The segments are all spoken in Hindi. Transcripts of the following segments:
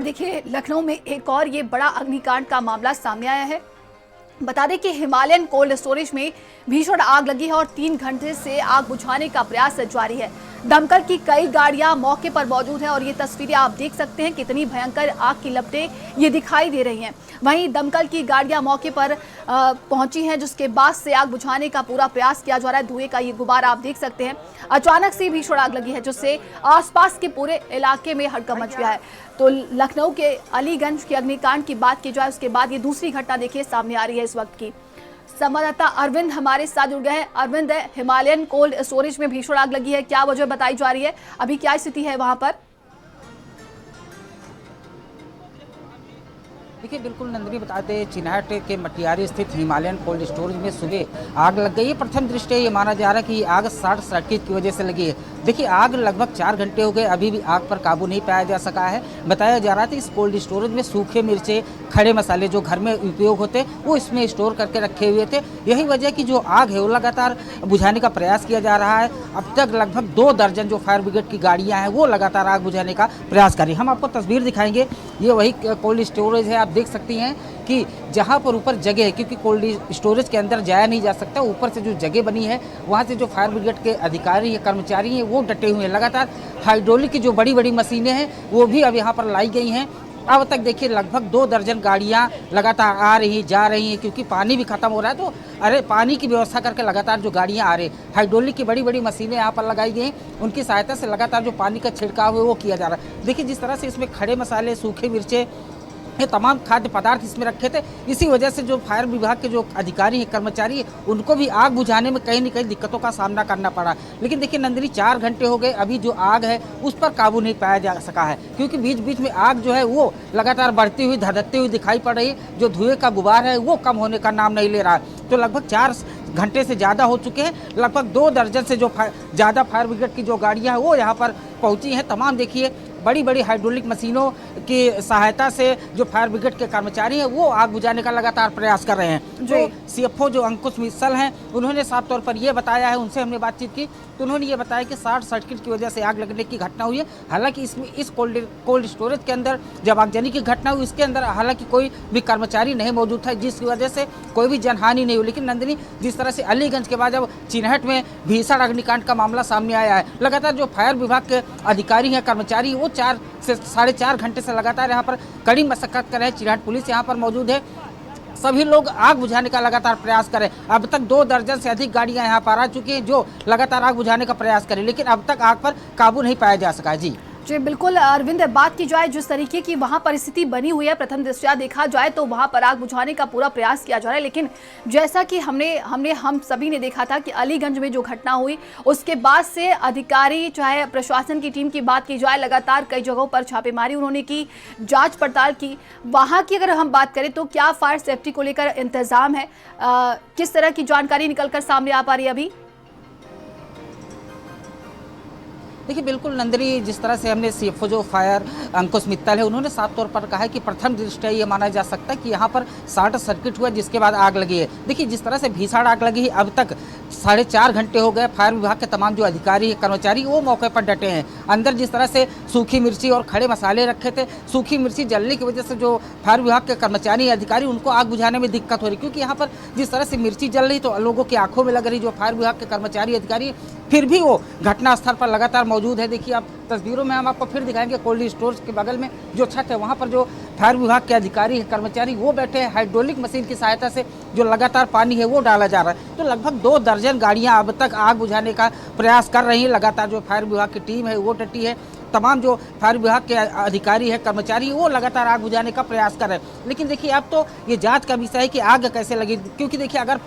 देखिए लखनऊ में एक और ये बड़ा अग्निकांड का मामला सामने आया है। बता दें कि हिमालयन कोल्ड स्टोरेज में भीषण आग लगी है और 3 घंटे से आग बुझाने का प्रयास जारी है। दमकल की कई गाड़ियां मौके पर मौजूद हैं और ये तस्वीरें आप देख सकते हैं कितनी भयंकर आग की लपटें ये दिखाई दे रही हैं। वहीं दमकल की गाड़ियां मौके पर पहुंची हैं, जिसके बाद से आग बुझाने का पूरा प्रयास किया जा रहा है। धुएं का ये गुबार आप देख सकते हैं। अचानक से भीषण आग लगी है जिससे आसपास के पूरे इलाके में हड़कंप मच गया है। तो लखनऊ के अलीगंज के अग्निकांड की बात की जाए, उसके बाद ये दूसरी घटना देखिए सामने आ रही है इस वक्त की। संवाददाता अरविंद हमारे साथ जुड़ गए हैं। अरविंद, हिमालयन कोल्ड स्टोरेज में भीषण आग लगी है, क्या वजह बताई जा रही है, अभी क्या स्थिति है वहां पर? देखिए बिल्कुल नंदिनी, बताते चिन्हट के मटियारी स्थित हिमालयन कोल्ड स्टोरेज में सुबह आग लग गई है। प्रथम दृष्टया ये माना जा रहा है कि आग शॉर्ट सर्किट की वजह से लगी है। देखिए आग लगभग 4 घंटे हो गए, अभी भी आग पर काबू नहीं पाया जा सका है। बताया जा रहा था इस कोल्ड स्टोरेज में सूखे मिर्चे, खड़े मसाले जो घर में उपयोग होते वो इसमें स्टोर करके रखे हुए थे। यही वजह की जो आग है वो लगातार बुझाने का प्रयास किया जा रहा है। अब तक लगभग 2 दर्जन जो फायर ब्रिगेड की गाड़ियाँ हैं वो लगातार आग बुझाने का प्रयास कर रही हैं। हम आपको तस्वीर दिखाएंगे, ये वही कोल्ड स्टोरेज है। आप देख सकती हैं कि जहां पर ऊपर जगह है, क्योंकि कोल्ड स्टोरेज के अंदर जाया नहीं जा सकता, ऊपर से जो जगह बनी है वहां से जो फायर ब्रिगेड के अधिकारी या कर्मचारी हैं वो डटे हुए हैं। लगातार हाइड्रोलिक की जो बड़ी बड़ी मशीनें हैं वो भी अब यहाँ पर लाई गई हैं। अब तक देखिए लगभग 2 दर्जन गाड़ियाँ लगातार आ रही जा रही हैं, क्योंकि पानी भी खत्म हो रहा है। तो पानी की व्यवस्था करके लगातार जो गाड़ियाँ आ रही हैं, हाइड्रोलिक की बड़ी बड़ी मशीनें यहाँ पर लगाई गई हैं, उनकी सहायता से लगातार जो पानी का छिड़काव है वो किया जा रहा है। देखिए जिस तरह से इसमें खड़े मसाले, सूखे मिर्चे, ये तमाम खाद्य पदार्थ इसमें रखे थे। इसी वजह से जो फायर विभाग के जो अधिकारी हैं, कर्मचारी हैं, उनको भी आग बुझाने में कहीं न कहीं दिक्कतों का सामना करना पड़ा। लेकिन देखिए नंदिनी, 4 घंटे हो गए, अभी जो आग है उस पर काबू नहीं पाया जा सका है, क्योंकि बीच बीच में आग जो है वो लगातार बढ़ती हुई, धधकती हुई दिखाई पड़ रही है। जो धुएं का गुबार है वो कम होने का नाम नहीं ले रहा है। तो लगभग 4 घंटे से ज़्यादा हो चुके हैं। लगभग 2 दर्जन से जो ज़्यादा फायर ब्रिगेड की जो गाड़ियाँ हैं वो यहाँ पर पहुँची हैं। तमाम देखिए बड़ी बड़ी हाइड्रोलिक मशीनों की सहायता से जो फायर ब्रिगेड के कर्मचारी हैं वो आग बुझाने का लगातार प्रयास कर रहे हैं। जो सीएफओ जो अंकुश मित्तल हैं, उन्होंने साफ तौर पर ये बताया है, उनसे हमने बातचीत की तो उन्होंने ये बताया कि शॉर्ट सर्किट की वजह से आग लगने की घटना हुई है। हालांकि इसमें इस कोल्ड स्टोरेज के अंदर जब आगजनी की घटना हुई, इसके अंदर हालांकि कोई भी कर्मचारी नहीं मौजूद था, जिसकी वजह से कोई भी जनहानि नहीं हुई। लेकिन नंदिनी, जिस तरह से अलीगंज के बाद जब चिन्हट में भीषण अग्निकांड का मामला सामने आया है, लगातार जो फायर विभाग के अधिकारी हैं, कर्मचारी, वो 4 से 4.5 घंटे से लगातार यहाँ पर कड़ी मशक्कत कर रहे हैं। चिन्हट पुलिस यहाँ पर मौजूद है, सभी लोग आग बुझाने का लगातार प्रयास करें। अब तक 2 दर्जन से अधिक गाड़ियां यहाँ पर आ चुकी हैं जो लगातार आग बुझाने का प्रयास करें, लेकिन अब तक आग पर काबू नहीं पाया जा सका। जी बिल्कुल अरविंद, बात की जाए जिस तरीके की वहां परिस्थिति बनी हुई है, प्रथम दृष्टया देखा जाए तो वहां पर आग बुझाने का पूरा प्रयास किया जा रहा है। लेकिन जैसा कि हम सभी ने देखा था कि अलीगंज में जो घटना हुई उसके बाद से अधिकारी, चाहे प्रशासन की टीम की बात की जाए, लगातार कई जगहों पर छापेमारी उन्होंने की, जांच पड़ताल की। वहां की अगर हम बात करें तो क्या फायर सेफ्टी को लेकर इंतजाम है, किस तरह की जानकारी निकलकर सामने आ पा रही है अभी? देखिए बिल्कुल नंदिनी, जिस तरह से हमने सीएफओ जो फायर अंकुश मित्तल है, उन्होंने साफ तौर पर कहा है कि प्रथम दृष्टया ये माना जा सकता है कि यहाँ पर शॉर्ट सर्किट हुआ जिसके बाद आग लगी है। देखिए जिस तरह से भीषण आग लगी है, अब तक 4.5 घंटे हो गए। फायर विभाग के तमाम जो अधिकारी कर्मचारी वो मौके पर डटे हैं। अंदर जिस तरह से सूखी मिर्ची और खड़े मसाले रखे थे, सूखी मिर्ची जलने की वजह से जो फायर विभाग के कर्मचारी अधिकारी उनको आग बुझाने में दिक्कत हो रही, क्योंकि यहाँ पर जिस तरह से मिर्ची जल रही तो लोगों की आंखों में लग रही। जो फायर विभाग के कर्मचारी अधिकारी फिर भी वो घटना स्थल पर लगातार मौजूद है। देखिए आप तस्वीरों में हम आपको फिर दिखाएंगे, कोल्ड स्टोरेज के बगल में जो छत है वहाँ पर जो फायर विभाग के अधिकारी कर्मचारी वो बैठे हैं। हाइड्रोलिक मशीन की सहायता से जो लगातार पानी है वो डाला जा रहा है। तो लगभग 2 दर्जन गाड़ियाँ अब तक आग बुझाने का प्रयास कर रही हैं। लगातार जो फायर विभाग की टीम है वो डटी है, तमाम जो फायर विभाग के अधिकारी हैं, कर्मचारी, वो लगातार आग बुझाने का प्रयास कर रहे हैं। लेकिन देखिए अब तो ये जांच का विषय है कि आग कैसे लगी, क्योंकि देखिए अगर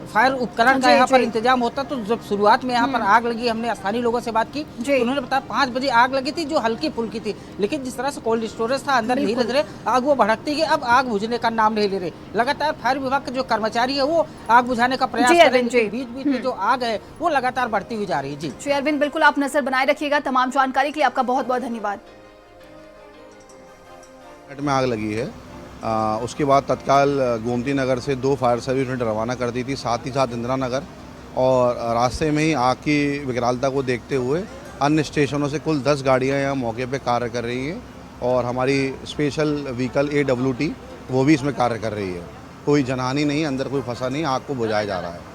फायर उपकरण का यहाँ पर इंतजाम होता तो जब शुरुआत में यहाँ पर आग लगी, हमने स्थानीय लोगों से बात की तो उन्होंने बताया 5 बजे आग लगी थी जो हल्की फुल्की थी। लेकिन जिस तरह से कोल्ड स्टोरेज था अंदर धीरे धीरे आग वो भड़कती गई, अब आग बुझने का नाम नहीं ले रहे। लगातार फायर विभाग के जो कर्मचारी है वो आग बुझाने का प्रयास कर रहे हैं। बीच बीच में जो आग है वो लगातार बढ़ती हुई जा रही है। जी अरविंद, बिल्कुल आप नजर बनाए रखिएगा। तमाम जानकारी के लिए आपका बहुत बहुत धन्यवाद। में आग लगी है, उसके बाद तत्काल गोमती नगर से 2 फायर सर्विस यूनिट रवाना कर दी थी, साथ ही साथ इंदिरा नगर, और रास्ते में ही आग की विकरालता को देखते हुए अन्य स्टेशनों से कुल 10 गाड़ियां यहाँ मौके पे कार्य कर रही हैं और हमारी स्पेशल व्हीकल AWT वो भी इसमें कार्य कर रही है। कोई जनहानि नहीं, अंदर कोई फंसा नहीं, आग को बुझाया जा रहा है।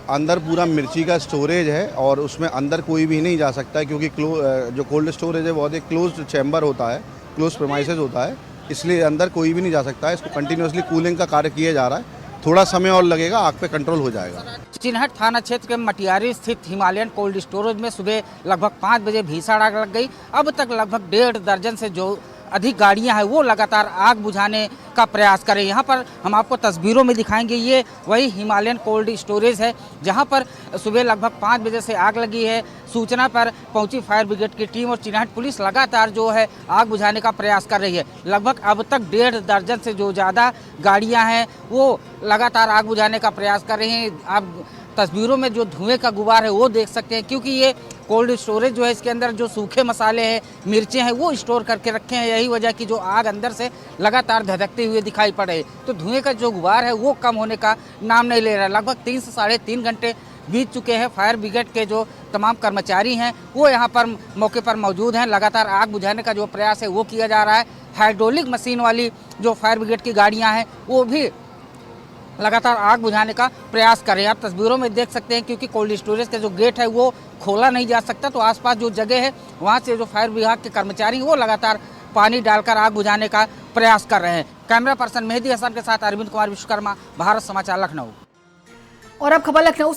अंदर पूरा मिर्ची का स्टोरेज है और उसमें अंदर कोई भी नहीं जा सकता है, क्योंकि जो कोल्ड स्टोरेज है बहुत एक क्लोज्ड चैम्बर होता है, क्लोज प्रेमाइसेस होता है, इसलिए अंदर कोई भी नहीं जा सकता है। इसको कंटिन्यूसली कूलिंग का कार्य किया जा रहा है, थोड़ा समय और लगेगा, आग पे कंट्रोल हो जाएगा। चिन्हट थाना क्षेत्र के मटियारी स्थित हिमालयन कोल्ड स्टोरेज में सुबह लगभग 5 बजे भीषण आग लग गई। अब तक लगभग 1.5 दर्जन से जो अधिक गाड़ियां हैं वो लगातार आग बुझाने का प्रयास करें। यहाँ पर हम आपको तस्वीरों में दिखाएंगे, ये वही हिमालयन कोल्ड स्टोरेज है जहाँ पर सुबह लगभग 5 बजे से आग लगी है। सूचना पर पहुंची फायर ब्रिगेड की टीम और चिन्हट पुलिस लगातार जो है आग बुझाने का प्रयास कर रही है। लगभग अब तक 1.5 दर्जन से जो ज़्यादा गाड़ियाँ हैं वो लगातार आग बुझाने का प्रयास कर रही हैं। आप तस्वीरों में जो धुएं का गुबार है वो देख सकते हैं, क्योंकि ये कोल्ड स्टोरेज जो है इसके अंदर जो सूखे मसाले हैं, मिर्चें हैं वो स्टोर करके रखे हैं। यही वजह की जो आग अंदर से लगातार धधकते हुए दिखाई पड़ रही है। तो धुएं का जो गुबार है वो कम होने का नाम नहीं ले रहा है। लगभग 3 से 3.5 घंटे बीत चुके हैं। फायर ब्रिगेड के जो तमाम कर्मचारी हैं वो यहाँ पर मौके पर मौजूद हैं। लगातार आग बुझाने का जो प्रयास है वो किया जा रहा है। हाइड्रोलिक मशीन वाली जो फायर ब्रिगेड की गाड़ियाँ हैं वो भी लगातार आग बुझाने का प्रयास कर रहे हैं। आप तस्वीरों में देख सकते हैं, क्योंकि कोल्ड स्टोरेज का जो गेट है वो खोला नहीं जा सकता, तो आसपास जो जगह है वहाँ से जो फायर विभाग के कर्मचारी हैं वो लगातार पानी डालकर आग बुझाने का प्रयास कर रहे हैं। कैमरा पर्सन मेहदी हसन के साथ अरविंद कुमार विश्वकर्मा, भारत समाचार, लखनऊ। और अब खबर लखनऊ